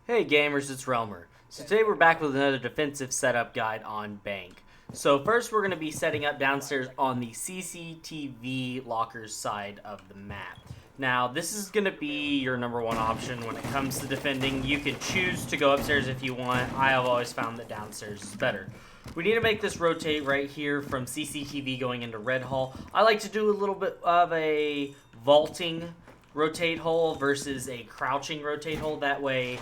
Hey gamers, it's Relmer. So today we're back with another defensive setup guide on Bank. So first we're going to be setting up downstairs on the CCTV lockers side of the map. Now this is going to be your number one option when it comes to defending. You can choose to go upstairs if you want. I have always found that downstairs is better. We need to make this rotate right here from CCTV going into Red Hall. I like to do a little bit of a vaulting rotate hole versus a crouching rotate hole. That way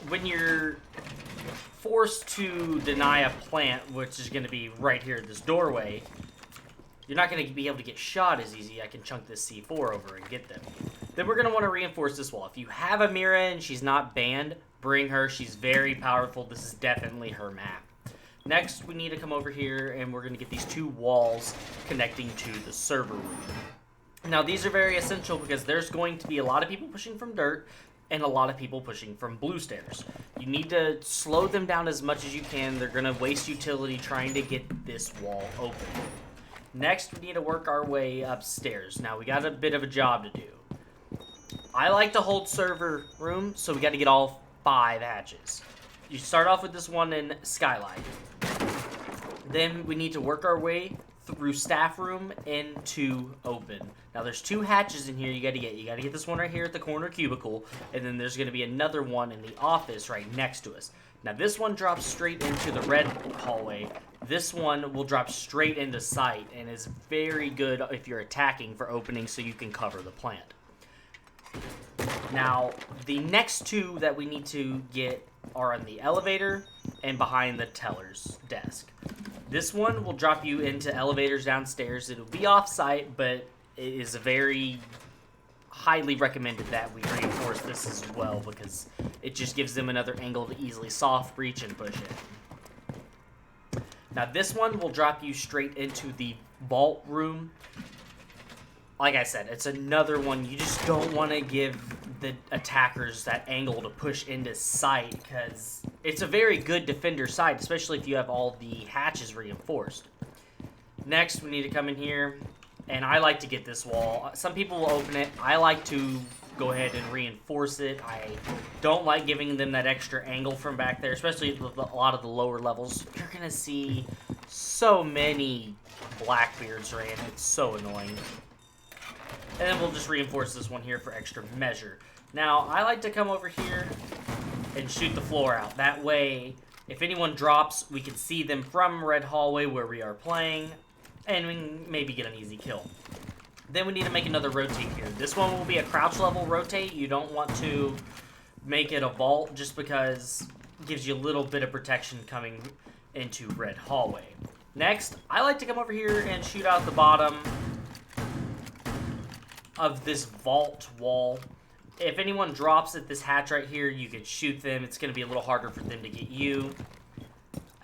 when you're forced to deny a plant, which is going to be right here at this doorway, you're not going to be able to get shot as easy. I can chunk this C4 over and get them. Then we're going to want to reinforce this wall. If you have a Mira and she's not banned, bring her. She's very powerful. This is definitely her map. Next, we need to come over here and we're going to get these two walls connecting to the server room. Now, these are very essential because there's going to be a lot of people pushing from dirt and a lot of people pushing from blue stairs. You need to slow them down as much as you can. They're going to waste utility trying to get this wall open. Next, we need to work our way upstairs. Now, we got a bit of a job to do. I like to hold server room, so we got to get all 5 hatches. You start off with this one in Skylight. Then we need to work our way through staff room into open. Now there's 2 hatches in here you gotta get. You gotta get this one right here at the corner cubicle, and then there's gonna be another one in the office right next to us. Now this one drops straight into the red hallway. This one will drop straight into sight and is very good if you're attacking for opening so you can cover the plant. Now the next 2 that we need to get are on the elevator and behind the teller's desk. This one will drop you into elevators downstairs. It'll be off-site, but it is a very highly recommended that we reinforce this as well because it just gives them another angle to easily soft breach and push it. Now this one will drop you straight into the vault room. Like I said, it's another one you just don't want to give the attackers that angle to push into sight because it's a very good defender side, especially if you have all the hatches reinforced. Next, we need to come in here, and I like to get this wall. Some people will open it. I like to go ahead and reinforce it. I don't like giving them that extra angle from back there, especially with a lot of the lower levels. You're going to see so many Blackbeards ran. It's so annoying. And then we'll just reinforce this one here for extra measure. Now, I like to come over here and shoot the floor out. That way, if anyone drops, we can see them from Red Hallway where we are playing, and we can maybe get an easy kill. Then we need to make another rotate here. This one will be a crouch level rotate. You don't want to make it a vault just because it gives you a little bit of protection coming into Red Hallway. Next, I like to come over here and shoot out the bottom of this vault wall. If anyone drops at this hatch right here, you can shoot them. It's going to be a little harder for them to get you.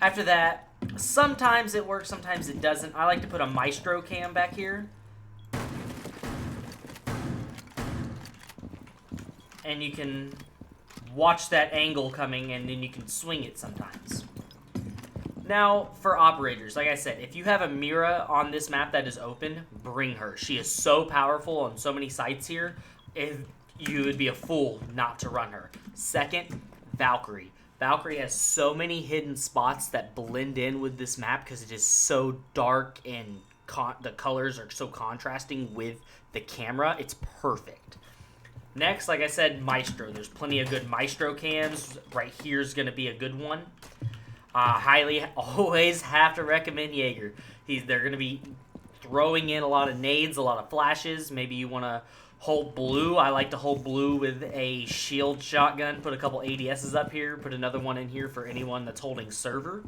After that, sometimes it works, sometimes it doesn't. I like to put a maestro cam back here. And you can watch that angle coming, and then you can swing it sometimes. Now, for operators, like I said, if you have a Mira on this map that is open, bring her. She is so powerful on so many sites here, you would be a fool not to run her. Second, Valkyrie. Valkyrie has so many hidden spots that blend in with this map because it is so dark and the colors are so contrasting with the camera. It's perfect. Next, like I said, Maestro. There's plenty of good Maestro cams. Right here is going to be a good one. Highly always have to recommend Jaeger. They're going to be throwing in a lot of nades, a lot of flashes. Maybe you want to hold blue. I like to hold blue with a shield shotgun. Put a couple ADSs up here. Put another one in here for anyone that's holding server.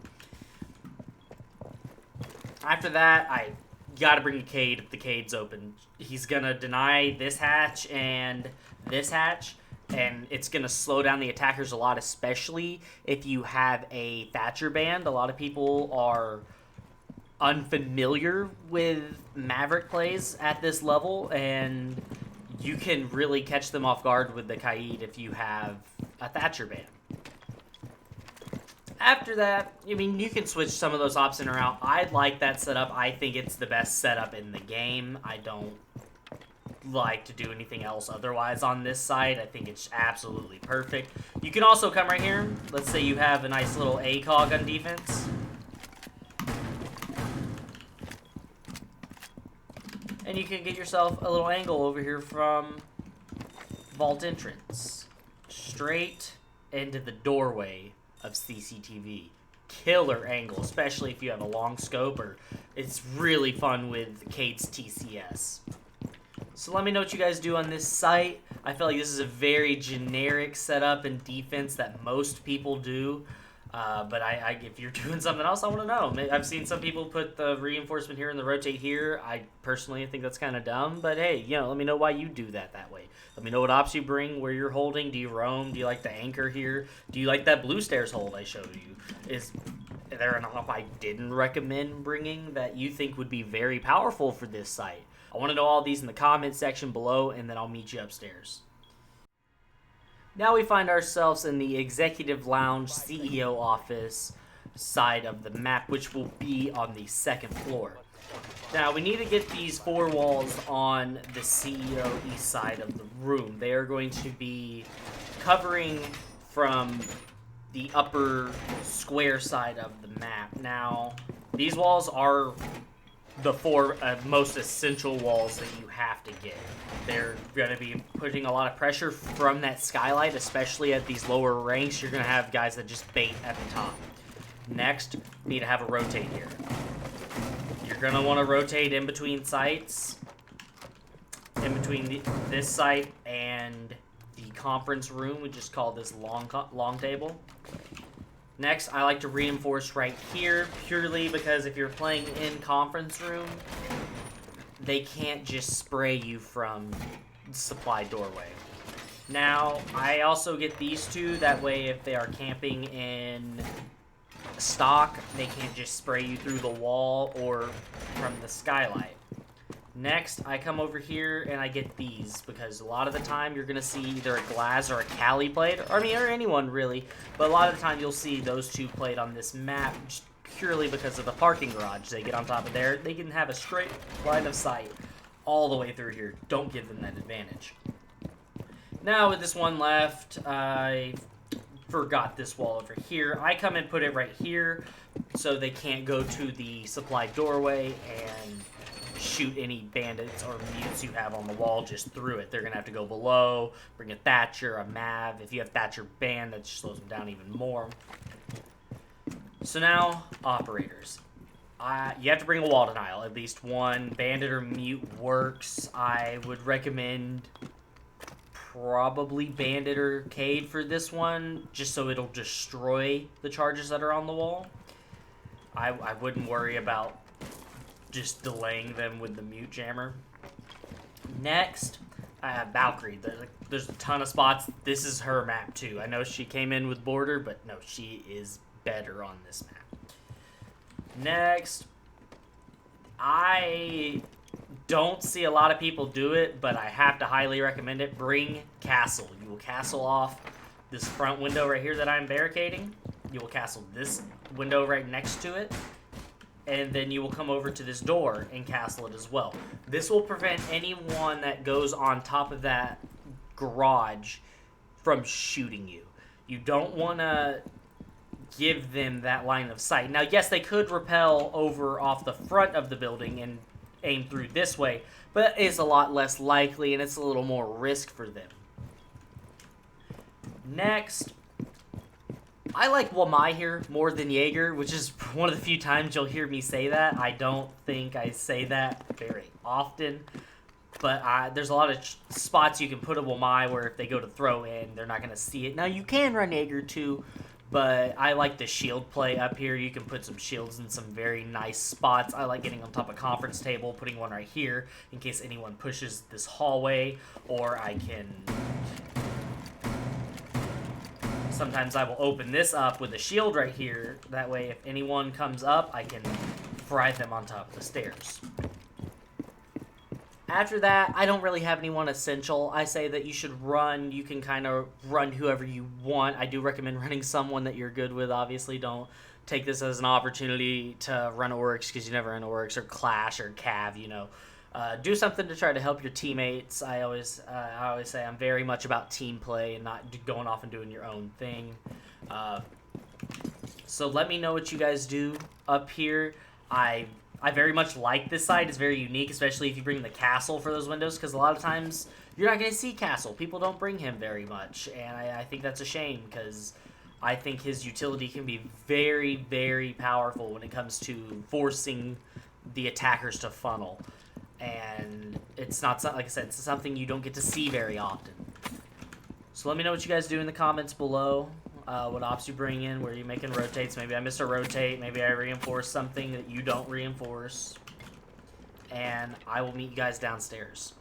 After that, I got to bring a Cade if the Cade's open. He's going to deny this hatch and this hatch. And it's going to slow down the attackers a lot, especially if you have a Thatcher band. A lot of people are unfamiliar with Maverick plays at this level, and you can really catch them off guard with the Kaid if you have a Thatcher band. After that, I mean, you can switch some of those ops in or out. I like that setup. I think it's the best setup in the game. I don't like to do anything else otherwise on this side. I think it's absolutely perfect. You can also come right here. Let's say you have a nice little ACOG on defense. And you can get yourself a little angle over here from vault entrance. Straight into the doorway of CCTV. Killer angle, especially if you have a long scope, or it's really fun with Kate's TCS. So let me know what you guys do on this site. I feel like this is a very generic setup and defense that most people do. But if you're doing something else, I want to know. I've seen some people put the reinforcement here and the rotate here. I personally think that's kind of dumb. But hey, let me know why you do that way. Let me know what ops you bring, where you're holding. Do you roam? Do you like the anchor here? Do you like that blue stairs hold I showed you? Is there an op I didn't recommend bringing that you think would be very powerful for this site? I want to know all these in the comment section below, and then I'll meet you upstairs. Now we find ourselves in the Executive Lounge CEO office side of the map, which will be on the second floor. Now we need to get these 4 walls on the CEO east side of the room. They are going to be covering from the upper square side of the map. Now, these walls are the 4 most essential walls that you have to get. They're going to be putting a lot of pressure from that skylight, especially at these lower ranks. You're going to have guys that just bait at the top. Next, you need to have a rotate here. You're going to want to rotate in between sites, in between this site and the conference room. We just call this long table. Next, I like to reinforce right here, purely because if you're playing in conference room, they can't just spray you from the supply doorway. Now, I also get these 2, that way if they are camping in stock, they can't just spray you through the wall or from the skylight. Next, I come over here and I get these, because a lot of the time you're going to see either a Glass or a Cali plate, or anyone really, but a lot of the time you'll see those 2 played on this map just purely because of the parking garage. They get on top of there, they can have a straight line of sight all the way through here. Don't give them that advantage. Now with this one left, I forgot this wall over here. I come and put it right here so they can't go to the supply doorway and shoot any bandits or mutes you have on the wall just through it. They're going to have to go below, bring a Thatcher, a Mav. If you have Thatcher banned, that just slows them down even more. So now, operators. You have to bring a wall denial. At least one bandit or mute works. I would recommend probably bandit or Cade for this one, just so it'll destroy the charges that are on the wall. I wouldn't worry about just delaying them with the mute jammer. Next, I have Valkyrie. There's a ton of spots. This is her map too. I know she came in with border, but no, she is better on this map. Next, I don't see a lot of people do it, but I have to highly recommend it. Bring castle. You will castle off this front window right here that I'm barricading. You will castle this window right next to it. And then you will come over to this door and castle it as well. This will prevent anyone that goes on top of that garage from shooting you. You don't want to give them that line of sight. Now, yes, they could rappel over off the front of the building and aim through this way, but it is a lot less likely and it's a little more risk for them. Next, I like Wamai here more than Jaeger, which is one of the few times you'll hear me say that. I don't think I say that very often, but there's a lot of spots you can put a Wamai where if they go to throw in, they're not going to see it. Now, you can run Jaeger too, but I like the shield play up here. You can put some shields in some very nice spots. I like getting on top of conference table, putting one right here in case anyone pushes this hallway, or I can... Sometimes I will open this up with a shield right here. That way, if anyone comes up, I can fry them on top of the stairs. After that, I don't really have anyone essential. I say that you should run. You can kind of run whoever you want. I do recommend running someone that you're good with. Obviously, don't take this as an opportunity to run Oryx because you never run Oryx, or Clash or Cav, Do something to try to help your teammates. I always say I'm very much about team play and not going off and doing your own thing. So let me know what you guys do up here. I very much like this side. It's very unique, especially if you bring the castle for those windows, because a lot of times you're not going to see castle. People don't bring him very much, and I think that's a shame, because I think his utility can be very, very powerful when it comes to forcing the attackers to funnel. And it's not, like I said, it's something you don't get to see very often. So let me know what you guys do in the comments below. What ops you bring in, where you're making rotates. Maybe I missed a rotate. Maybe I reinforce something that you don't reinforce. And I will meet you guys downstairs.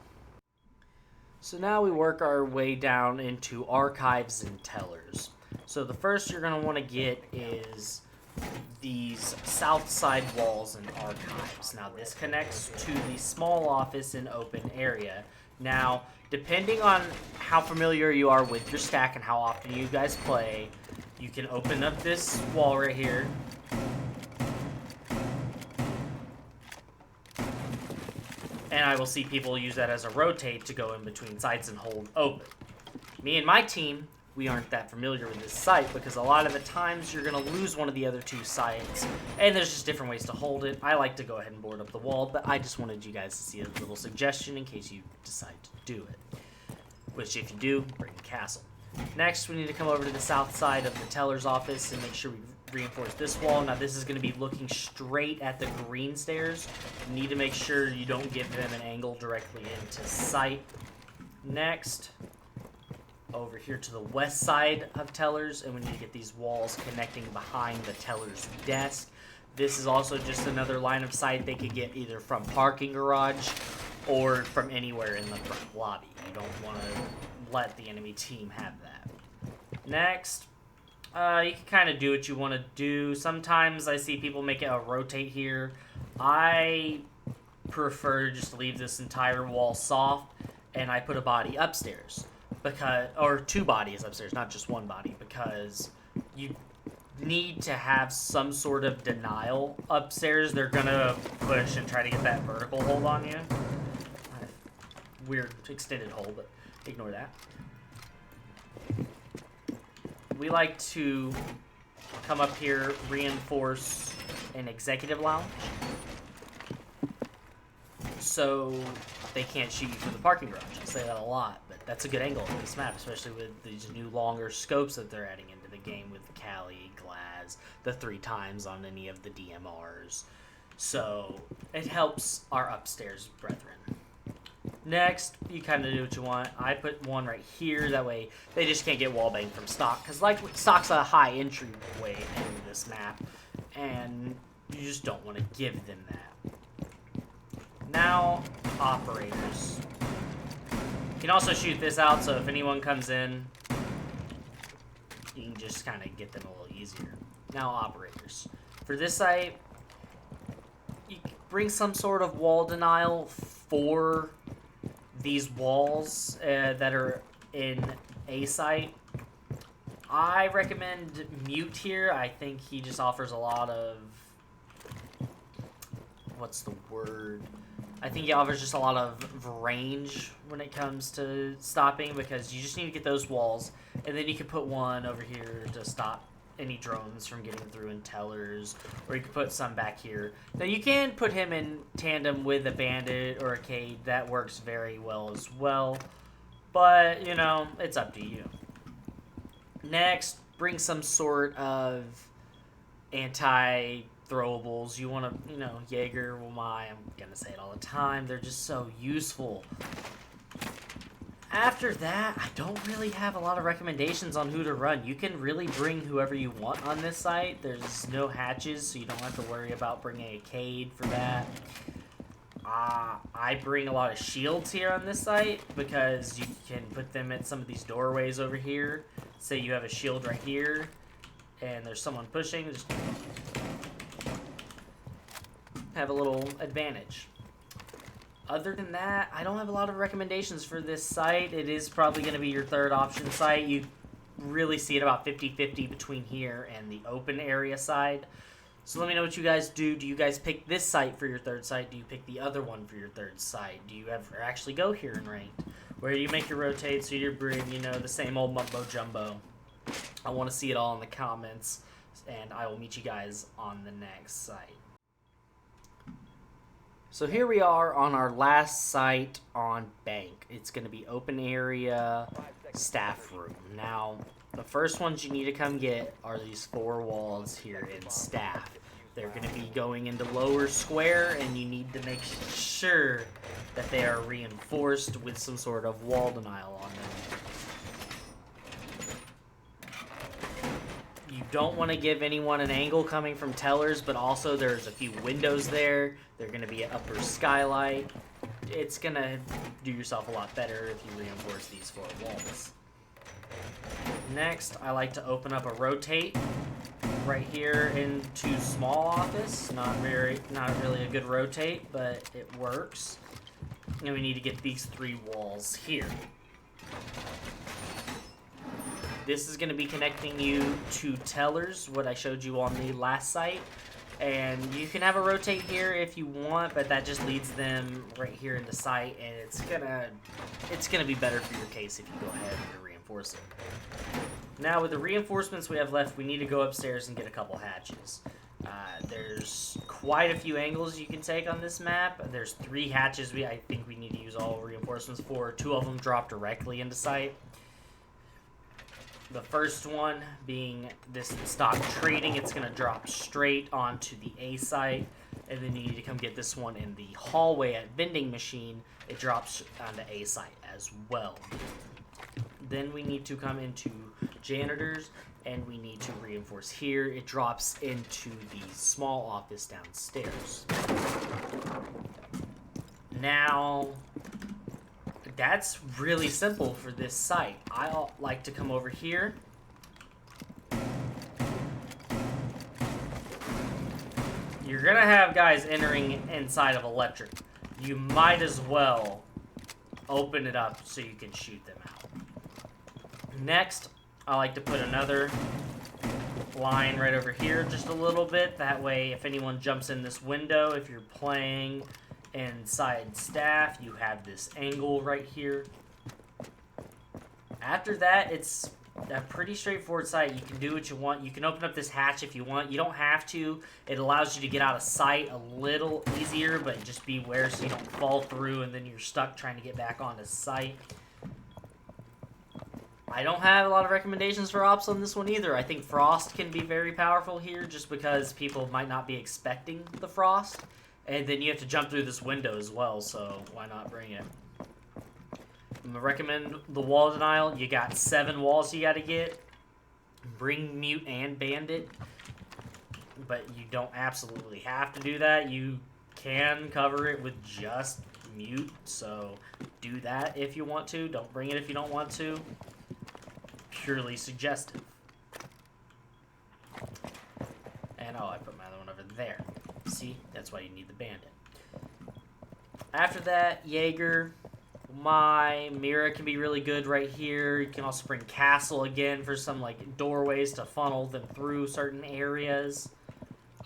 So now we work our way down into archives and tellers. So the first you're going to want to get is these south side walls and archives. Now this connects to the small office and open area. Now, depending on how familiar you are with your stack and how often you guys play, you can open up this wall right here. And I will see people use that as a rotate to go in between sites and hold open. Me and my team, we aren't that familiar with this site because a lot of the times you're going to lose one of the other two sites, and there's just different ways to hold it. I like to go ahead and board up the wall, but I just wanted you guys to see a little suggestion in case you decide to do it. Which, if you do, bring the castle. Next, we need to come over to the south side of the teller's office and make sure we reinforce this wall. Now, this is going to be looking straight at the green stairs. You need to make sure you don't give them an angle directly into sight. Next, over here to the west side of tellers, and we need to get these walls connecting behind the teller's desk. This is also just another line of sight they could get either from parking garage or from anywhere in the front lobby. You don't want to let the enemy team have that. Next, you can kind of do what you want to do. Sometimes I see people make it a rotate here. I prefer to just leave this entire wall soft, and I put a body upstairs. Or two bodies upstairs, not just one body, because you need to have some sort of denial upstairs. They're gonna push and try to get that vertical hold on you. Weird extended hold, but ignore that. We like to come up here, reinforce an executive lounge, so they can't shoot you from the parking garage. I say that a lot, but that's a good angle on this map, especially with these new longer scopes that they're adding into the game with Cali, Glaz, the 3x on any of the DMRs. So it helps our upstairs brethren. Next, you kind of do what you want. I put one right here. That way they just can't get wallbang from stock, because like stock's a high entryway into this map, and you just don't want to give them that. Now, operators. You can also shoot this out, so if anyone comes in, you can just kind of get them a little easier. Now, operators. For this site, you bring some sort of wall denial for these walls that are in a site. I recommend Mute here. I think he just offers a lot of... what's the word? I think he offers just a lot of range when it comes to stopping, because you just need to get those walls, and then you can put one over here to stop any drones from getting through in tellers, or you can put some back here. Now you can put him in tandem with a bandit or a Cade. That works very well as well, but you know, it's up to you. Next, bring some sort of anti-throwables. You want to, you know, Jaeger, I'm gonna say it all the time, they're just so useful. After that, I don't really have a lot of recommendations on who to run. You can really bring whoever you want on this site. There's no hatches, so you don't have to worry about bringing a Cade for that. I bring a lot of shields here on this site, because you can put them at some of these doorways over here. Say you have a shield right here, and there's someone pushing, just have a little advantage. Other than that, I don't have a lot of recommendations for this site. It is probably going to be your third option site. You really see it about 50-50 between here and the open area side. So let me know what you guys do. Do you guys pick this site for your third site? Do you pick the other one for your third site? Do you ever actually go here in ranked? Where do you make your rotates or your brim? You know, the same old mumbo jumbo. I want to see it all in the comments, and I will meet you guys on the next site. So here we are on our last site on Bank. It's going to be open area staff room. Now, the first ones you need to come get are these 4 walls here in staff. They're going to be going into lower square, and you need to make sure that they are reinforced with some sort of wall denial on them. You don't want to give anyone an angle coming from tellers, but also there's a few windows there. They're going to be an upper skylight. It's going to do yourself a lot better if you reinforce these 4 walls. Next, I like to open up a rotate right here into small office. Not really a good rotate, but it works. And we need to get these 3 walls here. This is going to be connecting you to tellers, what I showed you on the last site. And you can have a rotate here if you want, but that just leads them right here into sight, and it's gonna be better for your case if you go ahead and reinforce it. Now with the reinforcements we have left, we need to go upstairs and get a couple hatches. There's quite a few angles you can take on this map. There's 3 hatches I think we need to use all reinforcements for. 2 of them drop directly into sight. The first one being this stock trading, it's going to drop straight onto the A site, and then you need to come get this one in the hallway at vending machine. It drops onto A site as well. Then we need to come into janitors, and we need to reinforce here. It drops into the small office downstairs. Now, that's really simple for this site. I like to come over here. You're gonna have guys entering inside of electric. You might as well open it up so you can shoot them out. Next, I like to put another line right over here just a little bit. That way, if anyone jumps in this window, if you're playing inside staff, you have this angle right here. After that, it's a pretty straightforward site. You can do what you want. You can open up this hatch if you want. You don't have to. It allows you to get out of sight a little easier, but just beware so you don't fall through and then you're stuck trying to get back onto sight. I don't have a lot of recommendations for ops on this one either. I think frost can be very powerful here just because people might not be expecting the frost. And then you have to jump through this window as well, so why not bring it? I'm going to recommend the wall denial. You got 7 walls you got to get. Bring mute and bandit. But you don't absolutely have to do that. You can cover it with just mute, so do that if you want to. Don't bring it if you don't want to. Purely suggestive. And oh, I put my other one over there. See, that's why you need the bandit. After that, Jaeger, my Mira can be really good right here. You can also bring Castle again for some like doorways to funnel them through certain areas.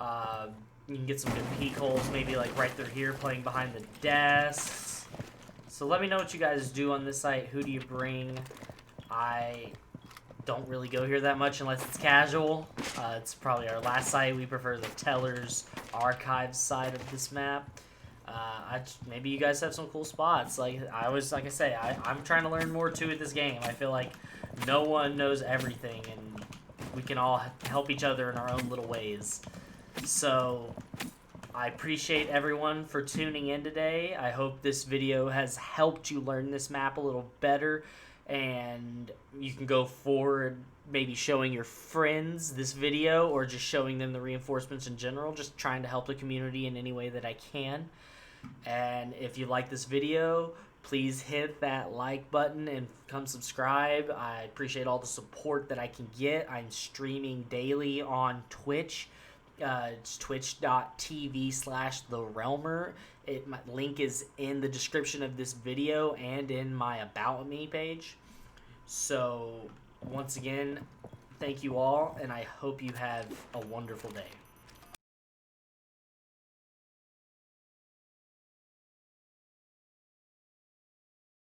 You can get some good peek holes, maybe like right through here, playing behind the desks. So let me know what you guys do on this site. Who do you bring? I don't really go here that much unless it's casual. It's probably our last site. We prefer the Tellers Archives side of this map. Maybe you guys have some cool spots. Like I say, I'm trying to learn more too at this game. I feel like no one knows everything, and we can all help each other in our own little ways. So I appreciate everyone for tuning in today. I hope this video has helped you learn this map a little better, and you can go forward maybe showing your friends this video or just showing them the reinforcements in general, just trying to help the community in any way that I can. And if you like this video, please hit that like button and come subscribe. I appreciate all the support that I can get. I'm streaming daily on Twitch. It's twitch.tv/TheRealmer. My link is in the description of this video and in my About Me page. So once again, thank you all, and I hope you have a wonderful day.